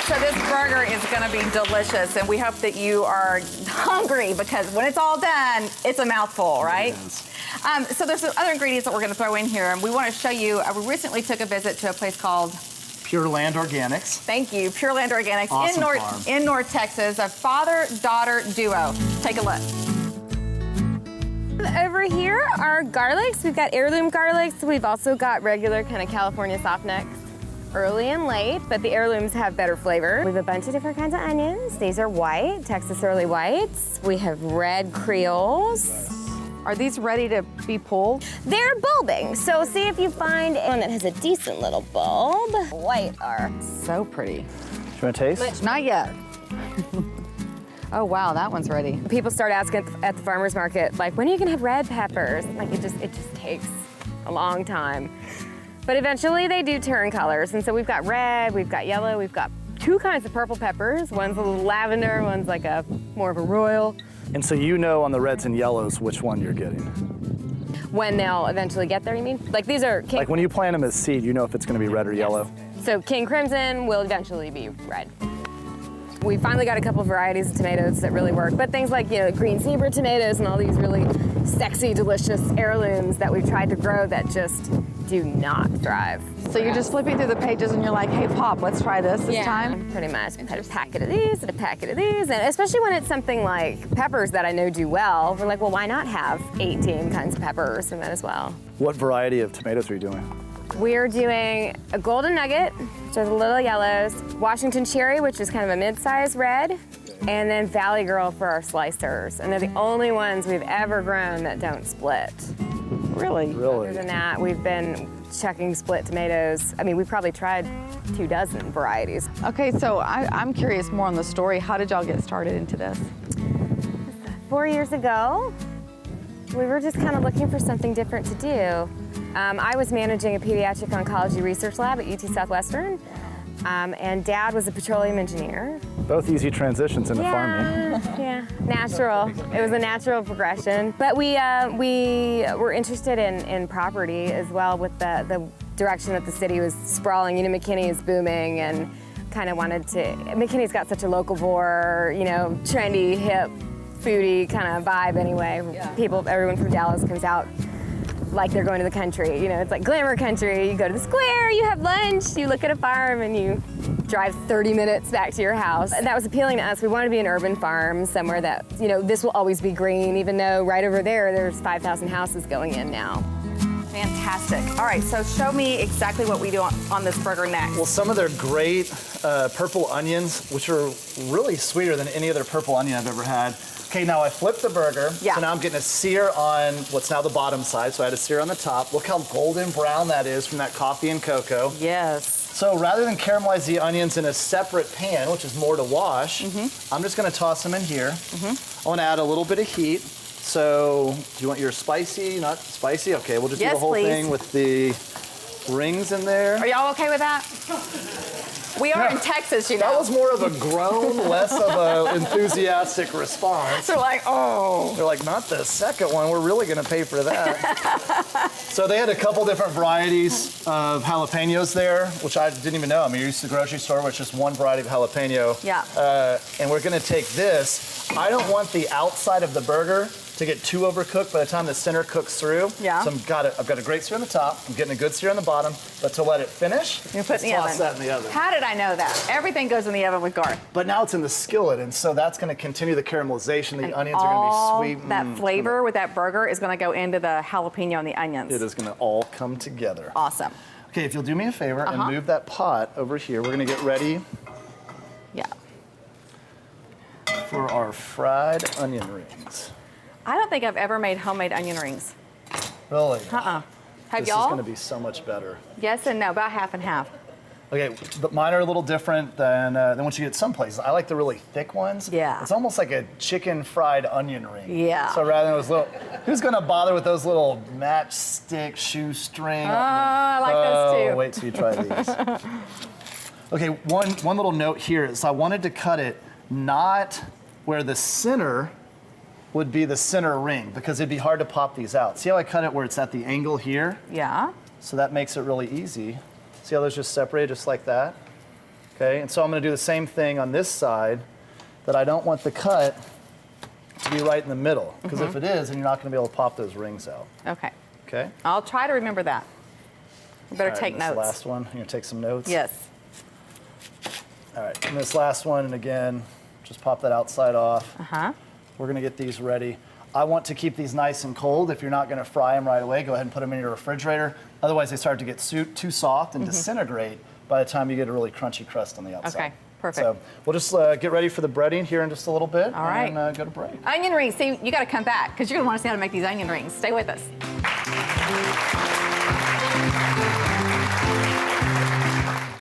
So this burger is gonna be delicious, and we hope that you are hungry because when it's all done, it's a mouthful, right? So there's some other ingredients that we're gonna throw in here, and we wanna show you, we recently took a visit to a place called Pure Land Organics. Thank you, Pure Land Organics Awesome farm. in North Texas, a father-daughter duo. Take a look. Over here are garlics. We've got heirloom garlics. We've also got regular kind of California soft necks. Early and late, but the heirlooms have better flavor. We have a bunch of different kinds of onions. These are white, Texas early whites. We have red Creoles. Are these ready to be pulled? They're bulbing, so see if you find one that has a decent little bulb. White are. So pretty. Do you want to taste? Not yet. Oh wow, that one's ready. People start asking at the farmer's market, like, when are you gonna have red peppers? Like, it just takes a long time. But eventually they do turn colors. And so we've got red, we've got yellow, we've got two kinds of purple peppers. One's a little lavender, one's like a more of a royal. And so you know on the reds and yellows which one you're getting. When they'll eventually get there, you mean? Like these are King. Like when you plant them as seed, you know if it's going to be red or yellow. So King Crimson will eventually be red. We finally got a couple varieties of tomatoes that really work, but things like, green zebra tomatoes and all these really sexy, delicious heirlooms that we've tried to grow that just do not thrive. So you're just flipping through the pages and you're like, hey, Pop, let's try this time? Pretty much. We put a packet of these and a packet of these, and especially when it's something like peppers that I know do well, we're like, well, why not have 18 kinds of peppers from that as well? What variety of tomatoes are you doing? We're doing a golden nugget, which are the little yellows, Washington cherry, which is kind of a mid-sized red, and then Valley Girl for our slicers. And they're the only ones we've ever grown that don't split. Really? Other than that, we've been chucking split tomatoes. I mean, we probably tried 24 varieties. Okay, so I'm curious more on the story. How did y'all get started into this? 4 years ago, we were just kind of looking for something different to do. I was managing a pediatric oncology research lab at UT Southwestern, and Dad was a petroleum engineer. Both easy transitions into farming. Yeah, natural. It was a natural progression. But we were interested in property as well with the direction that the city was sprawling. McKinney is booming and kind of wanted to, McKinney's got such a locavore, trendy, hip, foodie kind of vibe anyway. Yeah. Everyone from Dallas comes out like they're going to the country. It's like glamour country. You go to the square, you have lunch, you look at a farm, and you drive 30 minutes back to your house. And that was appealing to us. We wanted to be an urban farm, somewhere that, this will always be green, even though right over there's 5,000 houses going in now. Fantastic. All right, so show me exactly what we do on this burger next. Well, some of their great purple onions, which are really sweeter than any other purple onion I've ever had. Okay, now I flipped the burger, so now I'm getting a sear on what's now the bottom side, so I had a sear on the top. Look how golden brown that is from that coffee and cocoa. Yes. So rather than caramelize the onions in a separate pan, which is more to wash, I'm just gonna toss them in here. I wanna add a little bit of heat. So, do you want your spicy, not spicy? Okay, we'll just do the whole thing with the rings in there. Are y'all okay with that? We are in Texas, That was more of a groan, less of an enthusiastic response. They're like, oh. They're like, not the second one, we're really gonna pay for that. So they had a couple different varieties of jalapenos there, which I didn't even know. I mean, you're used to the grocery store where it's just one variety of jalapeno. Yeah. And we're gonna take this. I don't want the outside of the burger to get too overcooked by the time the center cooks through. Yeah. So I've got a great sear on the top, I'm getting a good sear on the bottom, but to let it finish, put in the toss oven. that in the oven. How did I know that? Everything goes in the oven with Garth. But now it's in the skillet, and so that's gonna continue the caramelization. The onions are gonna be sweet. That flavor with that burger is gonna go into the jalapeno and the onions. It is gonna all come together. Awesome. Okay, if you'll do me a favor and move that pot over here, we're gonna get ready for our fried onion rings. I don't think I've ever made homemade onion rings. Really? Have this y'all? Is gonna be so much better. Yes and no, about half and half. Okay, but mine are a little different than what you get some places. I like the really thick ones. Yeah. It's almost like a chicken fried onion ring. Yeah. So rather than those little, who's gonna bother with those little matchstick shoestring? Oh, I like those too. Wait till you try these. Okay, one little note here is I wanted to cut it not where the center would be the center ring, because it'd be hard to pop these out. See how I cut it where it's at the angle here? Yeah. So that makes it really easy. See how those just separated just like that? Okay, and so I'm gonna do the same thing on this side, that I don't want the cut to be right in the middle, because if it is, then you're not gonna be able to pop those rings out. Okay. Okay? I'll try to remember that. You better All right, take and this notes. last one, you're gonna take some notes? Yes. All right, and this last one, and again, just pop that outside off. Uh-huh. We're gonna get these ready. I want to keep these nice and cold. If you're not gonna fry them right away, go ahead and put them in your refrigerator. Otherwise, they start to get too soft and disintegrate by the time you get a really crunchy crust on the outside. Okay, perfect. So we'll just get ready for the breading here in just a little bit. All right. And go to break. Onion rings. See, you got to come back because you're going to want to see how to make these onion rings. Stay with us.